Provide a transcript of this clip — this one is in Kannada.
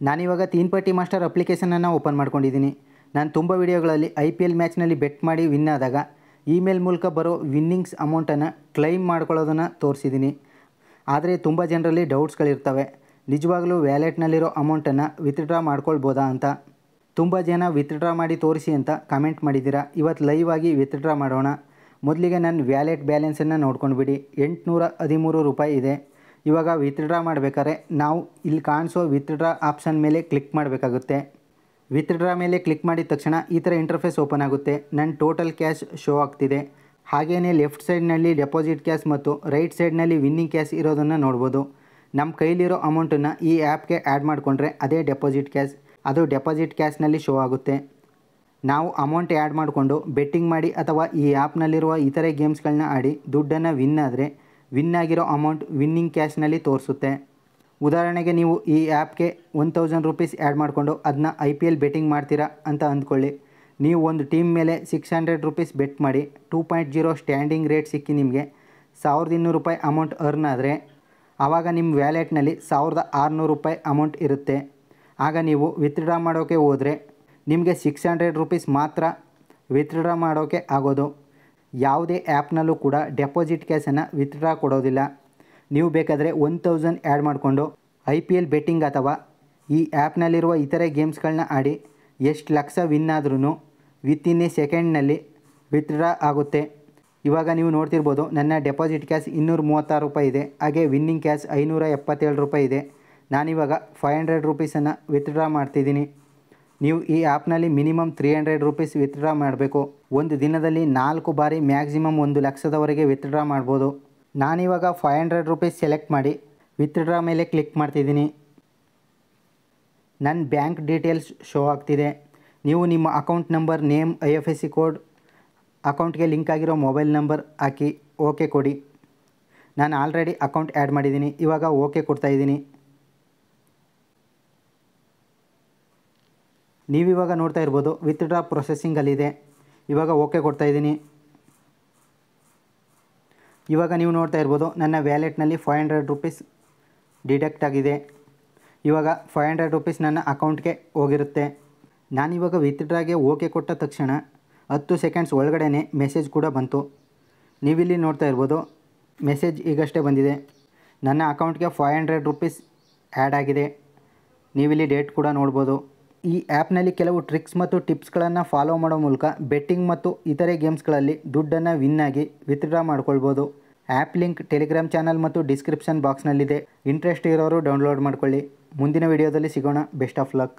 ನಾನಿವಾಗ ತೀನ್ ಪಟ್ಟಿ ಮಾಸ್ಟರ್ ಅಪ್ಲಿಕೇಶನನ್ನು ಓಪನ್ ಮಾಡ್ಕೊಂಡಿದ್ದೀನಿ. ನಾನು ತುಂಬ ವೀಡಿಯೋಗಳಲ್ಲಿ IPL ಮ್ಯಾಚ್ನಲ್ಲಿ ಬೆಟ್ ಮಾಡಿ ವಿನ್ ಆದಾಗ ಇಮೇಲ್ ಮೂಲಕ ಬರೋ ವಿನ್ನಿಂಗ್ಸ್ ಅಮೌಂಟನ್ನು ಕ್ಲೈಮ್ ಮಾಡ್ಕೊಳ್ಳೋದನ್ನು ತೋರಿಸಿದ್ದೀನಿ. ಆದರೆ ತುಂಬ ಜನರಲ್ಲಿ ಡೌಟ್ಸ್ಗಳಿರ್ತವೆ, ನಿಜವಾಗ್ಲೂ ವ್ಯಾಲೆಟ್ನಲ್ಲಿರೋ ಅಮೌಂಟನ್ನು ವಿತ್ಡ್ರಾ ಮಾಡ್ಕೊಳ್ಬೋದಾ ಅಂತ. ತುಂಬ ಜನ ವಿತ್ಡ್ರಾ ಮಾಡಿ ತೋರಿಸಿ ಅಂತ ಕಮೆಂಟ್ ಮಾಡಿದ್ದೀರಾ. ಇವತ್ತು ಲೈವ್ ಆಗಿ ವಿತ್ಡ್ರಾ ಮಾಡೋಣ. ಮೊದಲಿಗೆ ನನ್ನ ವ್ಯಾಲೆಟ್ ಬ್ಯಾಲೆನ್ಸನ್ನು ನೋಡ್ಕೊಂಡ್ಬಿಡಿ. 813 ರೂಪಾಯಿ ಇದೆ. ಇವಾಗ ವಿತ್ಡ್ರಾ ಮಾಡಬೇಕಾದ್ರೆ ನಾವು ಇಲ್ಲಿ ಕಾಣಿಸೋ ವಿತ್ಡ್ರಾ ಆಪ್ಷನ್ ಮೇಲೆ ಕ್ಲಿಕ್ ಮಾಡಬೇಕಾಗುತ್ತೆ. ವಿತ್ಡ್ರಾ ಮೇಲೆ ಕ್ಲಿಕ್ ಮಾಡಿದ ತಕ್ಷಣ ಈ ಥರ ಇಂಟರ್ಫೇಸ್ ಓಪನ್ ಆಗುತ್ತೆ. ನನ್ನ ಟೋಟಲ್ ಕ್ಯಾಶ್ ಶೋ ಆಗ್ತಿದೆ. ಹಾಗೆಯೇ ಲೆಫ್ಟ್ ಸೈಡ್ನಲ್ಲಿ ಡೆಪಾಸಿಟ್ ಕ್ಯಾಶ್ ಮತ್ತು ರೈಟ್ ಸೈಡ್ನಲ್ಲಿ ವಿನ್ನಿಂಗ್ ಕ್ಯಾಶ್ ಇರೋದನ್ನು ನೋಡ್ಬೋದು. ನಮ್ಮ ಕೈಲಿರೋ ಅಮೌಂಟನ್ನು ಈ ಆ್ಯಪ್ಗೆ ಆ್ಯಡ್ ಮಾಡಿಕೊಂಡ್ರೆ ಅದೇ ಡೆಪಾಸಿಟ್ ಕ್ಯಾಶ್, ಅದು ಡೆಪಾಸಿಟ್ ಕ್ಯಾಶ್ನಲ್ಲಿ ಶೋ ಆಗುತ್ತೆ. ನಾವು ಅಮೌಂಟ್ ಆ್ಯಡ್ ಮಾಡಿಕೊಂಡು ಬೆಟ್ಟಿಂಗ್ ಮಾಡಿ ಅಥವಾ ಈ ಆ್ಯಪ್ನಲ್ಲಿರುವ ಇತರೆ ಗೇಮ್ಸ್ಗಳನ್ನ ಆಡಿ ದುಡ್ಡನ್ನು ವಿನ್ ಆದರೆ ವಿನ್ ಆಗಿರೋ ಅಮೌಂಟ್ ವಿನ್ನಿಂಗ್ ಕ್ಯಾಶ್ನಲ್ಲಿ ತೋರಿಸುತ್ತೆ. ಉದಾಹರಣೆಗೆ ನೀವು ಈ ಆ್ಯಪ್ಗೆ 1000 ರೂಪೀಸ್ ಆ್ಯಡ್ ಮಾಡಿಕೊಂಡು ಅದನ್ನ IPL ಬೆಟ್ಟಿಂಗ್ ಮಾಡ್ತೀರಾ ಅಂತ ಅಂದ್ಕೊಳ್ಳಿ. ನೀವು ಒಂದು ಟೀಮ್ ಮೇಲೆ 600 ರೂಪೀಸ್ ಬೆಟ್ ಮಾಡಿ 2.0 ಸ್ಟ್ಯಾಂಡಿಂಗ್ ರೇಟ್ ಸಿಕ್ಕಿ ನಿಮಗೆ 1200 ರೂಪಾಯಿ ಅಮೌಂಟ್ ಅರ್ನ್ ಆದರೆ ಆವಾಗ ನಿಮ್ಮ ವ್ಯಾಲೆಟ್ನಲ್ಲಿ 1600 ರೂಪಾಯಿ ಅಮೌಂಟ್ ಇರುತ್ತೆ. ಆಗ ನೀವು ವಿತ್ಡ್ರಾ ಮಾಡೋಕ್ಕೆ ಹೋದರೆ ನಿಮಗೆ 600 ರೂಪೀಸ್ ಮಾತ್ರ ವಿತ್ಡ್ರಾ ಮಾಡೋಕ್ಕೆ ಆಗೋದು. ಯಾವುದೇ ಆ್ಯಪ್ನಲ್ಲೂ ಕೂಡ ಡೆಪಾಸಿಟ್ ಕ್ಯಾಶನ್ನು ವಿತ್ಡ್ರಾ ಕೊಡೋದಿಲ್ಲ. ನೀವು ಬೇಕಾದರೆ 1000 ಆ್ಯಡ್ ಮಾಡಿಕೊಂಡು IPL ಬೆಟ್ಟಿಂಗ್ ಅಥವಾ ಈ ಆ್ಯಪ್ನಲ್ಲಿರುವ ಇತರೆ ಗೇಮ್ಸ್ಗಳನ್ನ ಆಡಿ ಎಷ್ಟು ಲಕ್ಷ ವಿನ್ ಆದ್ರೂ ವಿತಿನ್ ಎ ಸೆಕೆಂಡ್ನಲ್ಲಿ ವಿತ್ಡ್ರಾ ಆಗುತ್ತೆ. ಇವಾಗ ನೀವು ನೋಡ್ತಿರ್ಬೋದು, ನನ್ನ ಡೆಪಾಸಿಟ್ ಕ್ಯಾಶ್ 236 ರೂಪಾಯಿ ಇದೆ. ಹಾಗೆ ವಿನ್ನಿಂಗ್ ಕ್ಯಾಶ್ 577 ರೂಪಾಯಿ ಇದೆ. ನಾನಿವಾಗ 500 ರೂಪೀಸನ್ನು ವಿತ್ಡ್ರಾ ಮಾಡ್ತಿದ್ದೀನಿ. ನೀವು ಈ ಆ್ಯಪ್ನಲ್ಲಿ ಮಿನಿಮಮ್ 300 ರೂಪೀಸ್ ವಿತ್ಡ್ರಾ ಮಾಡಬೇಕು. ಒಂದು ದಿನದಲ್ಲಿ 4 ಬಾರಿ ಮ್ಯಾಕ್ಸಿಮಮ್ 1 ಲಕ್ಷದವರೆಗೆ ವಿತ್ಡ್ರಾ ಮಾಡ್ಬೋದು. ನಾನಿವಾಗ 500 ರೂಪೀಸ್ ಸೆಲೆಕ್ಟ್ ಮಾಡಿ ವಿತ್ಡ್ರಾ ಮೇಲೆ ಕ್ಲಿಕ್ ಮಾಡ್ತಿದ್ದೀನಿ. ನನ್ನ ಬ್ಯಾಂಕ್ ಡೀಟೇಲ್ಸ್ ಶೋ ಆಗ್ತಿದೆ. ನೀವು ನಿಮ್ಮ account number, name, IFSC code, ಅಕೌಂಟ್ಗೆ ಲಿಂಕ್ ಆಗಿರೋ ಮೊಬೈಲ್ ನಂಬರ್ ಹಾಕಿ ಓಕೆ ಕೊಡಿ. ನಾನು ಆಲ್ರೆಡಿ ಅಕೌಂಟ್ ಆ್ಯಡ್ ಮಾಡಿದ್ದೀನಿ. ಇವಾಗ ಓಕೆ ಕೊಡ್ತಾಯಿದ್ದೀನಿ. ನೀವಿವಾಗ ನೋಡ್ತಾ ಇರ್ಬೋದು ವಿತ್ಡ್ರಾ ಪ್ರೊಸೆಸಿಂಗಲ್ಲಿದೆ. ಇವಾಗ ಓಕೆ ಕೊಡ್ತಾಯಿದ್ದೀನಿ. ಇವಾಗ ನೀವು ನೋಡ್ತಾ ಇರ್ಬೋದು ನನ್ನ ವ್ಯಾಲೆಟ್ನಲ್ಲಿ 500 ರೂಪೀಸ್ ಡಿಡಕ್ಟ್ ಆಗಿದೆ. ಇವಾಗ 500 ರೂಪೀಸ್ ನನ್ನ ಅಕೌಂಟ್ಗೆ ಹೋಗಿರುತ್ತೆ. ನಾನಿವಾಗ ವಿತ್ಡ್ರಾಗೆ ಓಕೆ ಕೊಟ್ಟ ತಕ್ಷಣ 10 ಸೆಕೆಂಡ್ಸ್ ಒಳಗಡೆ ಮೆಸೇಜ್ ಕೂಡ ಬಂತು. ನೀವಿಲ್ಲಿ ನೋಡ್ತಾ ಇರ್ಬೋದು ಮೆಸೇಜ್ ಈಗಷ್ಟೇ ಬಂದಿದೆ. ನನ್ನ ಅಕೌಂಟ್ಗೆ 500 ರೂಪೀಸ್ ಆ್ಯಡ್ ಆಗಿದೆ. ನೀವಿಲ್ಲಿ ಡೇಟ್ ಕೂಡ ನೋಡ್ಬೋದು. ಈ ಆ್ಯಪ್ನಲ್ಲಿ ಕೆಲವು ಟ್ರಿಕ್ಸ್ ಮತ್ತು ಟಿಪ್ಸ್ಗಳನ್ನು ಫಾಲೋ ಮಾಡೋ ಮೂಲಕ ಬೆಟ್ಟಿಂಗ್ ಮತ್ತು ಇತರೆ ಗೇಮ್ಸ್ಗಳಲ್ಲಿ ದುಡ್ಡನ್ನು ವಿನ್ ಆಗಿ ವಿತ್ಡ್ರಾ ಮಾಡ್ಕೊಳ್ಬೋದು. ಆ್ಯಪ್ ಲಿಂಕ್ ಟೆಲಿಗ್ರಾಮ್ ಚಾನಲ್ ಮತ್ತು ಡಿಸ್ಕ್ರಿಪ್ಷನ್ ಬಾಕ್ಸ್ನಲ್ಲಿದೆ. ಇಂಟ್ರೆಸ್ಟ್ ಇರೋರು ಡೌನ್ಲೋಡ್ ಮಾಡ್ಕೊಳ್ಳಿ. ಮುಂದಿನ ವಿಡಿಯೋದಲ್ಲಿ ಸಿಗೋಣ. Best of luck.